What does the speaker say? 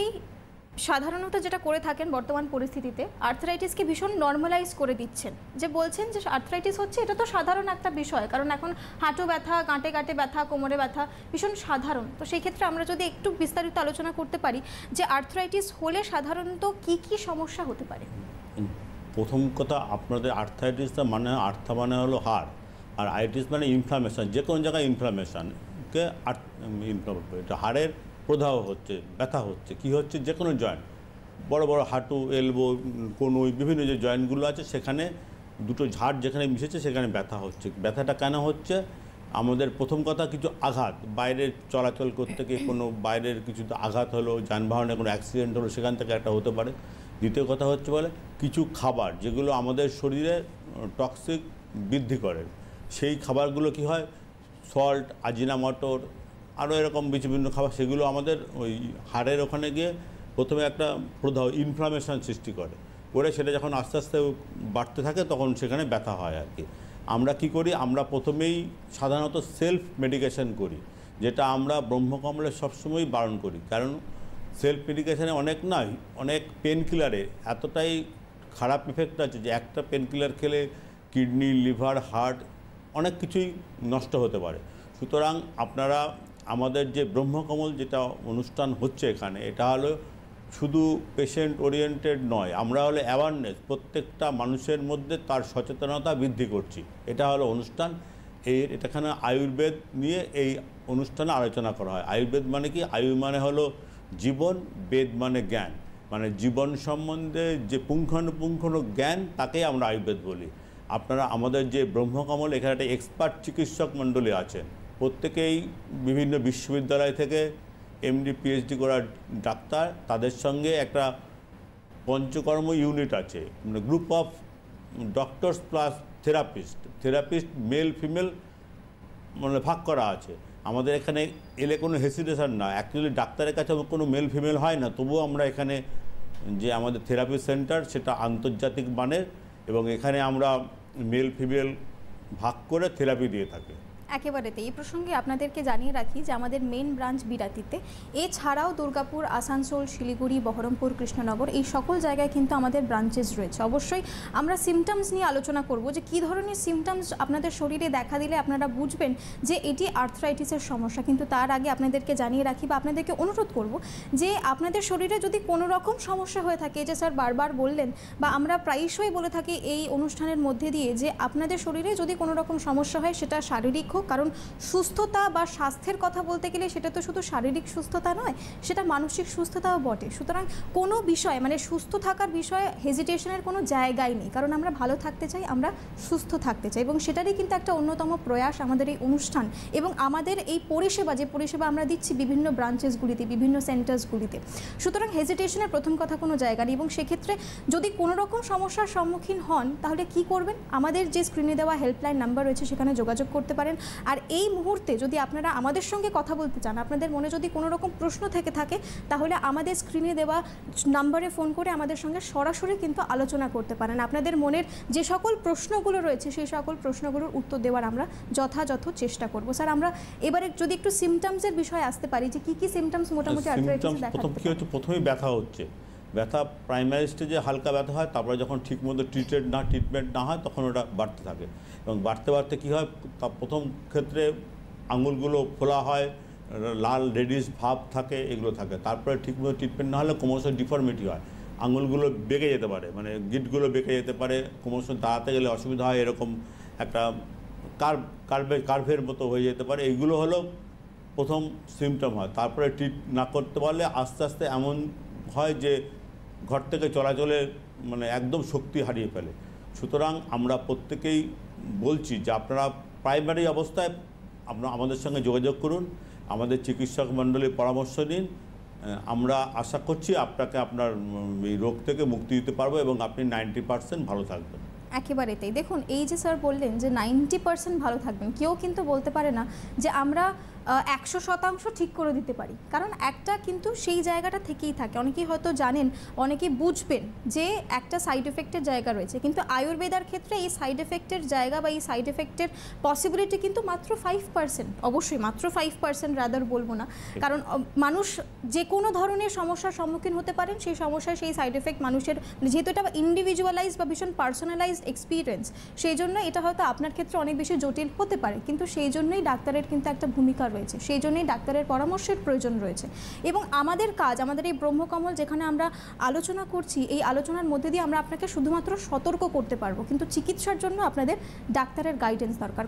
এই সাধারণত যেটা করে থাকেন বর্তমান পরিস্থিতিতে আর্থ্রাইটিসকে ভীষণ নর্মালাইজ করে দিচ্ছেন, যে বলছেন যে আর্থ্রাইটিস হচ্ছে এটা তো সাধারণ একটা বিষয়, কারণ এখন হাঁটু ব্যথা, গাঁটে গাঁটে ব্যথা, কোমরে ব্যথা ভীষণ সাধারণ। তো সেই ক্ষেত্রে আমরা যদি একটু বিস্তারিত আলোচনা করতে পারি যে আর্থ্রাইটিস হলে সাধারণত কি কি সমস্যা হতে পারে। প্রথম কথা, আপনাদের আর্থ্রাইটিসটা মানে আর্থা মানে হলো হাড়, আর আইটিস মানে ইনফ্লামেশন। যে কোনো জায়গায় ইনফ্লামেশনকে এটা হাড়ের প্রদাহ হচ্ছে, ব্যথা হচ্ছে, কি হচ্ছে, যে কোনো জয়েন্ট, বড় বড় হাঁটু, এলবো, কনুই, বিভিন্ন যে জয়েন্টগুলো আছে সেখানে দুটো ঝাড় যেখানে মিশেছে সেখানে ব্যথা হচ্ছে। ব্যথাটা কেন হচ্ছে? আমাদের প্রথম কথা, কিছু আঘাত, বাইরের চলাচল করতে গিয়ে কোনো বাইরের কিছু আঘাত হলো, যানবাহনে কোনো অ্যাক্সিডেন্ট হলো, সেখান থেকে একটা হতে পারে। দ্বিতীয় কথা হচ্ছে বলে কিছু খাবার যেগুলো আমাদের শরীরে টক্সিক বৃদ্ধি করে, সেই খাবারগুলো কি হয়, সল্ট, আজিনামোটোর, আরও এরকম বিভিন্ন খাবার, সেগুলো আমাদের ওই হাড়ের ওখানে গিয়ে প্রথমে একটা প্রদাহ, ইনফ্লামেশন সৃষ্টি করে সেটা যখন আস্তে আস্তে বাড়তে থাকে তখন সেখানে ব্যথা হয় আর কি। আমরা কি করি, আমরা প্রথমেই সাধারণত সেলফ মেডিকেশন করি, যেটা আমরা ব্রহ্মকমলে সবসময়ই বারণ করি। কারণ সেলফ মেডিকেশানে অনেক পেন কিলারে এতটাই খারাপ ইফেক্ট আছে যে একটা পেন কিলার খেলে কিডনি, লিভার, হার্ট অনেক কিছুই নষ্ট হতে পারে। সুতরাং আপনারা আমাদের যে ব্রহ্মকমল যেটা অনুষ্ঠান হচ্ছে এখানে, এটা হলো শুধু পেশেন্ট ওরিয়েন্টেড নয়, আমরা হলো অ্যাওয়ারনেস, প্রত্যেকটা মানুষের মধ্যে তার সচেতনতা বৃদ্ধি করছি। এটা হলো অনুষ্ঠান। এটাখানে আয়ুর্বেদ নিয়ে এই অনুষ্ঠানে আলোচনা করা হয়। আয়ুর্বেদ মানে কি? আয়ু মানে হলো জীবন, বেদ মানে জ্ঞান, মানে জীবন সম্বন্ধে যে পুঙ্খানুপুঙ্খ জ্ঞান, তাকেই আমরা আয়ুর্বেদ বলি। আপনারা আমাদের যে ব্রহ্মকমল, এখানে একটা এক্সপার্ট চিকিৎসক মণ্ডলী আছেন, প্রত্যেকেই বিভিন্ন বিশ্ববিদ্যালয় থেকে এমডি পিএইচডি করা ডাক্তার। তাদের সঙ্গে একটা পঞ্চকর্ম ইউনিট আছে, মানে group of doctors plus therapist male female মানে ভাগ করা আছে। আমাদের এখানে এলে কোনো হেসিটেশন না, অ্যাকচুয়ালি ডাক্তারের কাছে কোনো মেল ফিমেল হয় না, তবুও আমরা এখানে যে আমাদের থেরাপি সেন্টার সেটা আন্তর্জাতিক মানের, এবং এখানে আমরা মেল ফিমেল ভাগ করে থেরাপি দিয়ে থাকি। একেবারেতে এই প্রসঙ্গে আপনাদেরকে জানিয়ে রাখি যে আমাদের মেন ব্রাঞ্চ বিরাটিতে, এছাড়াও দুর্গাপুর, আসানসোল, শিলিগুড়ি, বহরমপুর, কৃষ্ণনগর, এই সকল জায়গায় কিন্তু আমাদের ব্রাঞ্চেস রয়েছে। অবশ্যই আমরা সিমটমস নিয়ে আলোচনা করব যে কী ধরনের সিমটমস আপনাদের শরীরে দেখা দিলে আপনারা বুঝবেন যে এটি আর্থ্রাইটিসের সমস্যা। কিন্তু তার আগে আপনাদেরকে জানিয়ে রাখি বা আপনাদেরকে অনুরোধ করব যে আপনাদের শরীরে যদি কোনো রকম সমস্যা হয়ে থাকে, যে স্যার বারবার বললেন বা আমরা প্রায়শই বলে থাকি এই অনুষ্ঠানের মধ্যে দিয়ে, যে আপনাদের শরীরে যদি কোনো রকম সমস্যা হয়, সেটা শারীরিক হোক, কারণ সুস্থতা বা স্বাস্থ্যের কথা বলতে গেলে সেটা তো শুধু শারীরিক সুস্থতা নয়, সেটা মানসিক সুস্থতাও বটে। সুতরাং কোনো বিষয় মানে সুস্থ থাকার বিষয়ে হেজিটেশনের কোনো জায়গাই নেই, কারণ আমরা ভালো থাকতে চাই, আমরা সুস্থ থাকতে চাই, এবং সেটারই কিন্তু একটা অন্যতম প্রয়াস আমাদের এই অনুষ্ঠান এবং আমাদের এই পরিষেবা, যে পরিষেবা আমরা দিচ্ছি বিভিন্ন ব্রাঞ্চেসগুলিতে, বিভিন্ন সেন্টার্সগুলিতে। সুতরাং হেজিটেশনের প্রথম কথা কোনো জায়গা নেই, এবং সেক্ষেত্রে যদি কোনো রকম সমস্যার সম্মুখীন হন তাহলে কি করবেন, আমাদের যে স্ক্রিনে দেওয়া হেল্পলাইন নাম্বার রয়েছে সেখানে যোগাযোগ করতে পারেন। আর এই মুহূর্তে যদি আপনারা আমাদের সঙ্গে কথা বলতে চান, আপনাদের মনে যদি কোনো রকম প্রশ্ন থেকে থাকে, তাহলে আমাদের স্ক্রিনে দেওয়া নাম্বারে ফোন করে আমাদের সঙ্গে সরাসরি কিন্তু আলোচনা করতে পারেন। আপনাদের মনের যে সকল প্রশ্নগুলো রয়েছে সেই সকল প্রশ্নগুলোর উত্তর দেওয়ার আমরা যথাযথ চেষ্টা করব। স্যার, আমরা এবারে যদি একটু সিমটমসের বিষয়ে আসতে পারি, যে কী কী সিমটমস মোটামুটি আর্থ্রাইটিস দেখা যায়। প্রথমেই ব্যথা হচ্ছে, ব্যথা প্রাইমারি স্টেজে হালকা ব্যথা হয়, তারপরে যখন ঠিকমতো ট্রিটমেন্ট না হয় তখন ওটা বাড়তে থাকে, এবং বাড়তে বাড়তে কী হয়, প্রথম ক্ষেত্রে আঙুলগুলো ফোলা হয়, লাল রেডিশ ভাব থাকে, এগুলো থাকে। তারপরে ঠিকমতো ট্রিটমেন্ট না হলে ক্রমশ ডিফর্মিটি হয়, আঙুলগুলো বেঁকে যেতে পারে, মানে গিটগুলো বেঁকে যেতে পারে, ক্রমশ দাঁড়াতে গেলে অসুবিধা হয়, এরকম একটা কার্ভের মতো হয়ে যেতে পারে। এইগুলো হলো প্রথম সিমটম হয়। তারপরে ট্রিট না করতে পারলে আস্তে আস্তে এমন হয় যে ঘর থেকে চলাচলে মানে একদম শক্তি হারিয়ে ফেলে। সুতরাং আমরা প্রত্যেকেই বলছি যে আপনারা প্রাইমারি অবস্থায় আমাদের সঙ্গে যোগাযোগ করুন, আমাদের চিকিৎসক মণ্ডলীর পরামর্শ নিন। আমরা আশা করছি আপনাকে আপনার এই রোগ থেকে মুক্তি দিতে পারবো এবং আপনি 90% ভালো থাকবেন। একেবারে তাই। দেখুন, এই যে স্যার বললেন যে 90% ভালো থাকবেন, কেউ কিন্তু বলতে পারে না যে আমরা 100% ঠিক করে দিতে পারি, কারণ একটা কিন্তু সেই জায়গাটা থেকেই থাকে। অনেকেই হয়তো জানেন, অনেকেই বুঝবেন যে একটা সাইড এফেক্টের জায়গা রয়েছে, কিন্তু আয়ুর্বেদার ক্ষেত্রে এই সাইড এফেক্টের জায়গা বা এই সাইড এফেক্টের পসিবিলিটি কিন্তু মাত্র 5%, অবশ্যই মাত্র 5% রাদার বলবো না, কারণ মানুষ যে কোনো ধরনের সমস্যার সম্মুখীন হতে পারেন, সেই সমস্যায় সেই সাইড এফেক্ট মানুষের, যেহেতু এটা ইন্ডিভিজুয়ালাইজ বা ভীষণ পার্সোনালাইজড এক্সপিরিয়েন্স, সেই জন্য এটা হয়তো আপনার ক্ষেত্রে অনেক বেশি জটিল হতে পারে, কিন্তু সেই জন্যই ডাক্তারের কিন্তু একটা ভূমিকা রয়েছে, সেই জন্যই ডাক্তারের পরামর্শের প্রয়োজন রয়েছে। এবং আমাদের কাজ, আমাদের এই ব্রহ্মকমল যেখানে আমরা আলোচনা করছি, এই আলোচনার মধ্যে দিয়ে আমরা আপনাকে শুধুমাত্র সতর্ক করতে পারবো, কিন্তু চিকিৎসার জন্য আপনাদের ডাক্তারের গাইডেন্স দরকার।